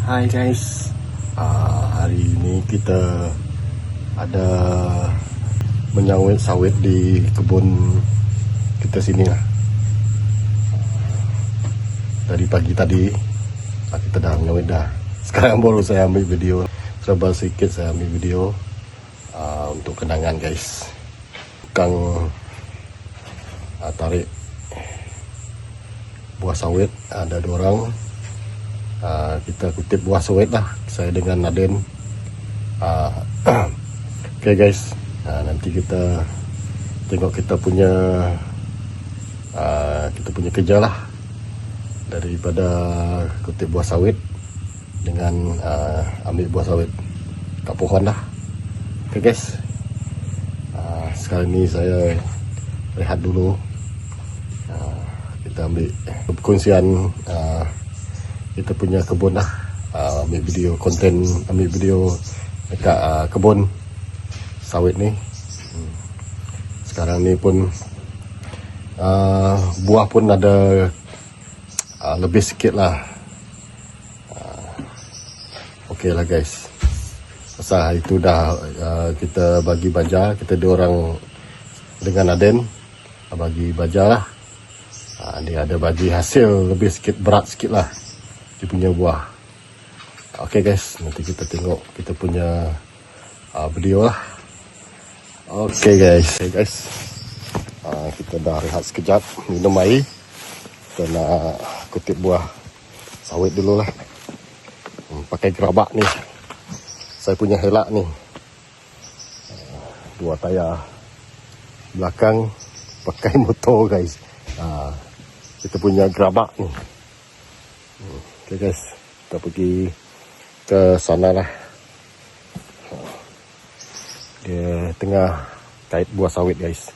Hai guys, hari ini kita ada menyawit sawit di kebun kita sini lah. Dari pagi tadi kita dah menyawit dah. Sekarang baru saya ambil video, sabar sikit saya ambil video untuk kenangan guys. Tukang tarik buah sawit ada 2 orang. Kita kutip buah sawit lah, saya dengan Naden. Okay guys, nanti kita tengok kita punya kerja lah, daripada kutip buah sawit dengan ambil buah sawit kat pohon lah. Okay guys, sekarang ni saya rehat dulu. Kita ambil perkongsian kita punya kebun lah, ambil video konten, ambil video dekat kebun sawit ni. Sekarang ni pun buah pun ada lebih sikit lah. Okey lah guys, pasal hari tu dah kita bagi baja, kita 2 orang dengan Aden bagi baja lah. Dia ada bagi hasil lebih sikit, berat sikit lah dia punya buah. Okay guys, nanti kita tengok kita punya video lah. Okay guys, kita dah rehat sekejap, minum air. Kita nak kutip buah sawit dulu lah. Pakai gerabak ni, saya punya helak ni, 2 tayar belakang, pakai motor guys. Kita punya gerabak ni. Okay guys, kita pergi ke sana lah. Dia tengah kait buah sawit guys.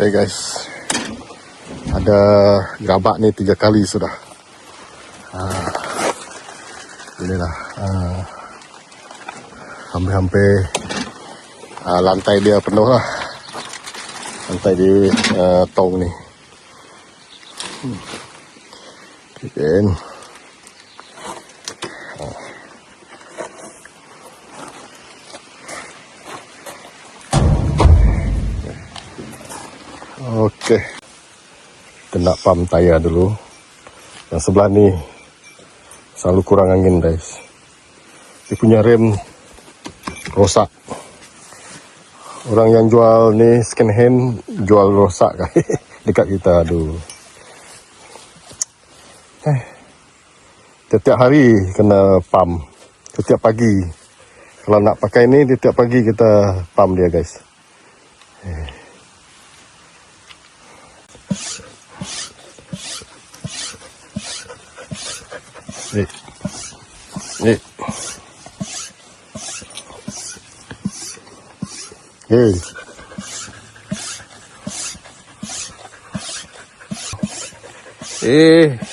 Okay guys, ada gerabak ni 3 kali sudah. Inilah hampir-hampir lantai dia penuh lah, lantai di tong ni. Okay. Okey. Kita nak pump tayar dulu. Yang sebelah ni selalu kurang angin guys. Dia punya rem rosak. Orang yang jual ni second hand jual rosak guys. Dekat kita, aduh. Setiap hari kena pump. Setiap pagi. Kalau nak pakai ni, setiap pagi kita pump dia guys.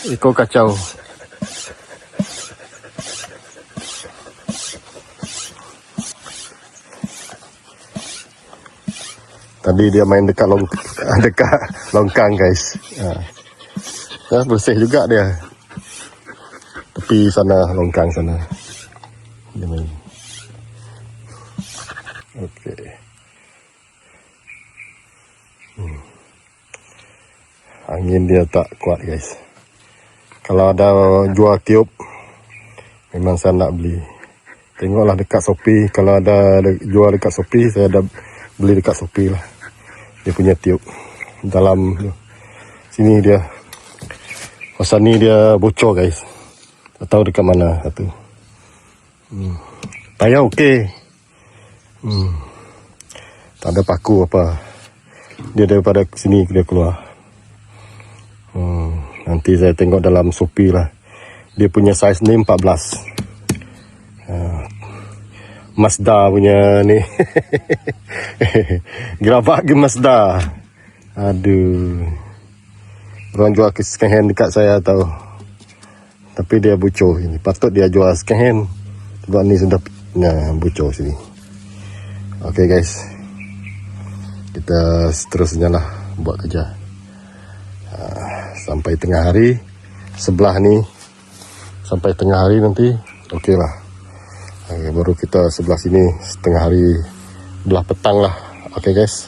Ikut kacau. Tadi dia main dekat longkang guys. Ya, bersih juga dia. Tepi sana, longkang sana. Dia main. Okey. Angin dia tak kuat guys. Kalau ada jual tiup, memang saya nak beli. Tengoklah dekat Shopee. Kalau ada jual dekat Shopee, saya dah beli dekat Shopee lah. Dia punya tiup. Dalam sini dia. Masa ni dia bocor guys. Tak tahu dekat mana satu. Tayar okey. Tak ada paku apa. Dia daripada sini dia keluar. Nanti saya tengok dalam Shopee lah. Dia punya size ni 14. Mazda punya ni. Gerabak ke Mazda. Aduh. Orang jual second hand dekat saya tahu. Tapi dia bocor ini. Patut dia jual second hand. Sebab ni sudah bocor sini. Okay guys. Kita seterusnya lah buat kerja. Sampai tengah hari. Sebelah ni. Sampai tengah hari nanti. Okey lah. Baru kita sebelah sini setengah hari, belah petang lah. Okay guys.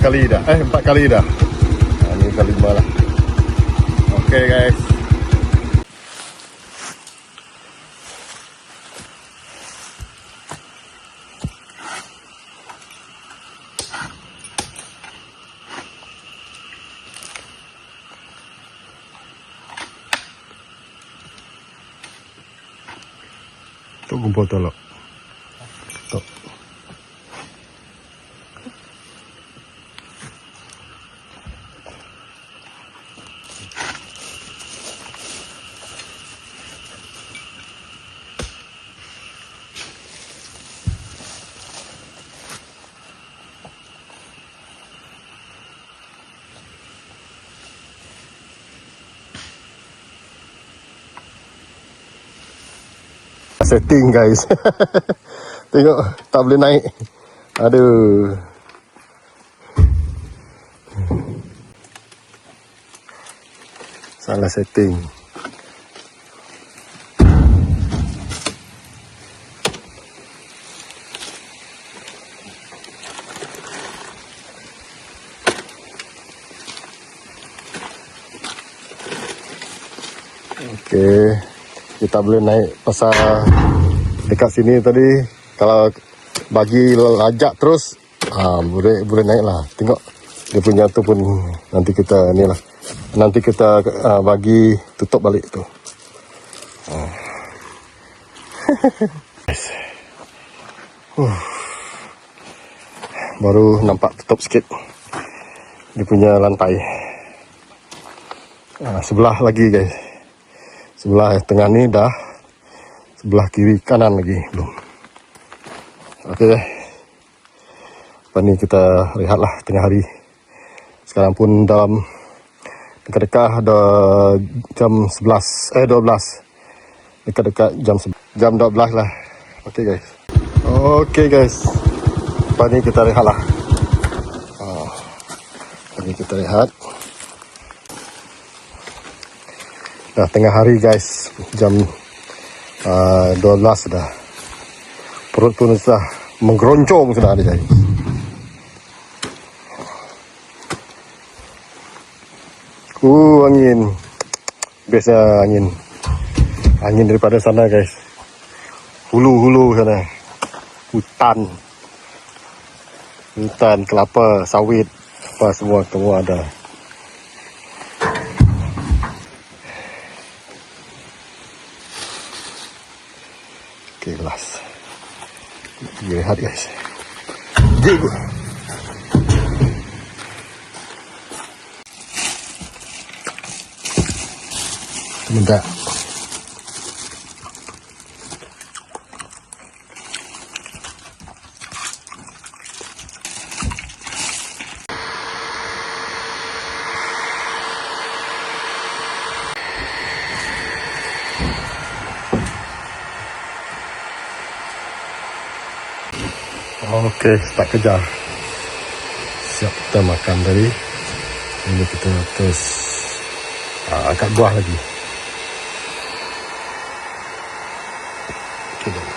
kali dah. 4 kali dah. Ini kali 5 lah. Okay guys. Tu kumpul tolak. Tu. Setting guys. Tengok tak boleh naik. Aduh. Salah setting. Okey. Kita boleh naik pasal dekat sini tadi. Kalau bagi lajak terus, boleh naik lah. Tengok dia punya tu pun nanti kita ni lah. Nanti kita bagi tutup balik tu. Baru nampak tutup sikit dia punya lantai. Sebelah lagi guys. Sebelah tengah ni dah. Sebelah kiri kanan lagi belum. Okey. Lepas ni kita rehat lah tengah hari. Sekarang pun dalam dekat-dekat ada jam 12. Dekat-dekat jam 12 lah. Okey guys. Okey guys. Lepas ni kita rehat lah. Lepas ni kita rehat. Dah tengah hari guys, jam 12 dah. Perut pun sudah menggeroncong sudah ada guys. Angin. Biasa angin. Angin daripada sana guys. Hulu sana. Hutan, kelapa, sawit, apa semua ada. Kelas. Lihat guys. Jago. Sebentar. Okey, start kerja. Siap kita makan tadi. Ini kita terus angkat buah lagi. Okey dah.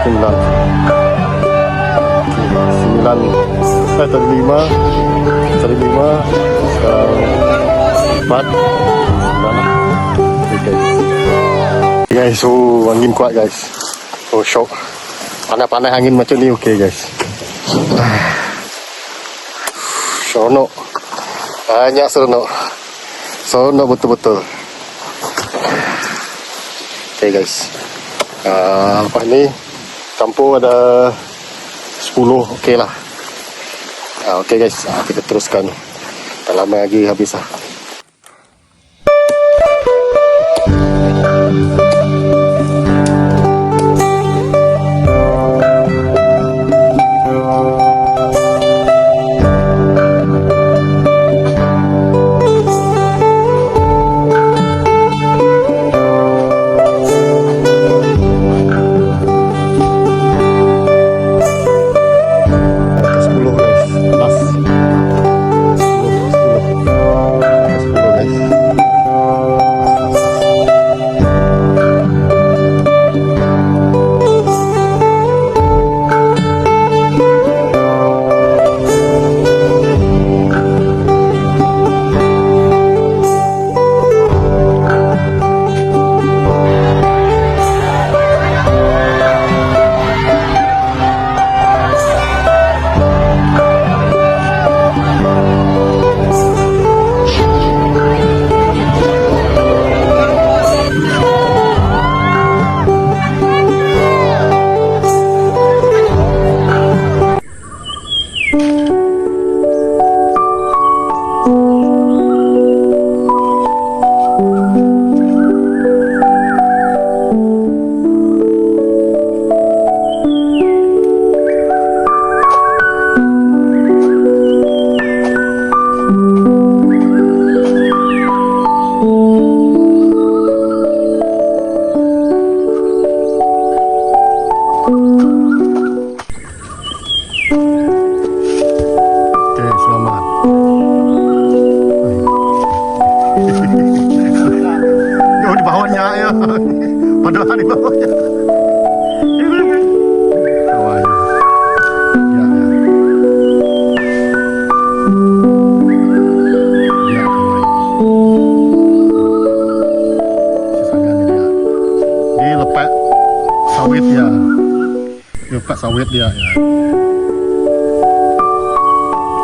9. Sembilan. Tadi 5. Tadi 5. Sekarang 4. Okay guys, so angin kuat guys. Oh shock. Panas-panas angin macam ni okey guys. Seronok. Banyak seronok. Seronok betul-betul. Okay guys. Lepas ni campur ada 10 okey lah. Okay guys, kita teruskan. Tak lama lagi habis lah. Padahal di bawahnya. Kawan. Ya, ya. Ya, kawan. Sisanya dia. Dia lepas sawit dia. Dia lepas sawit dia ya.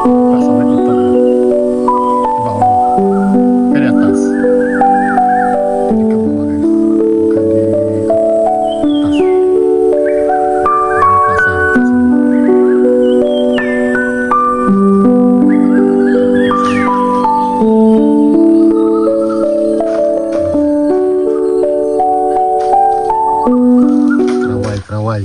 Lepas sawit itu. Di bawah. Ke di atas. Kerawai.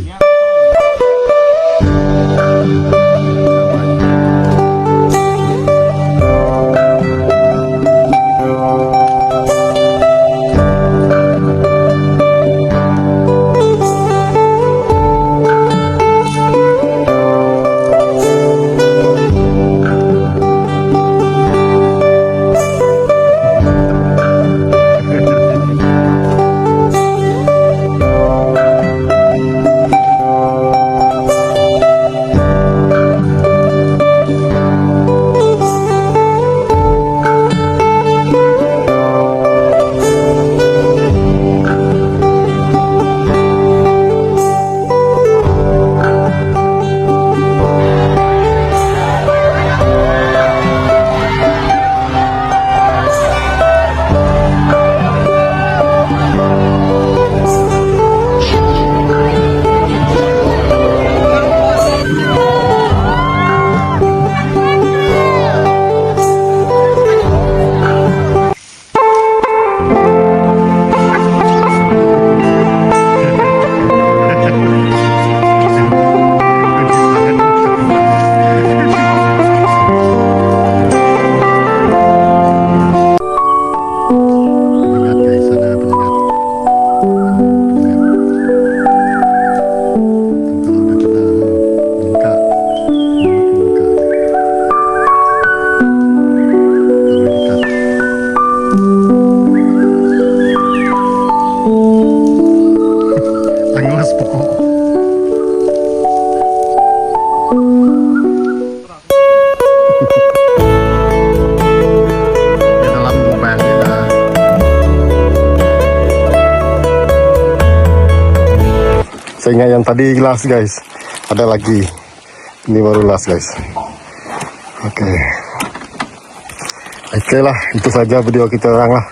Saya ingat yang tadi last guys. Ada lagi. Ini baru last guys. Okey. Okey lah, itu saja video kita orang lah.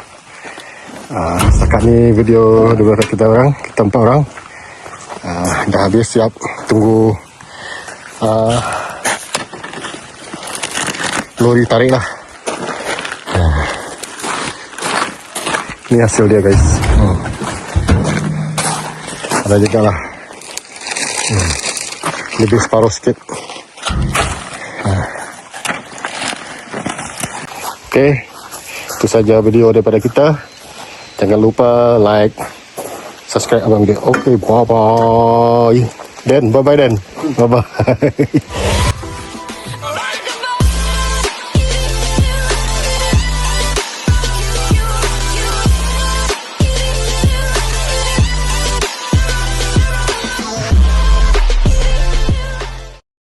Setakat ni video daripada kita orang, kita 4 orang. Dah habis, siap tunggu lori tarik lah. Ini hasil dia guys. Ada juga lah. Lebih separuh sikit. Okey, itu saja video daripada kita. Jangan lupa like, subscribe abang dia. Okey, bye bye. Dan, bye bye Dan. Bye bye.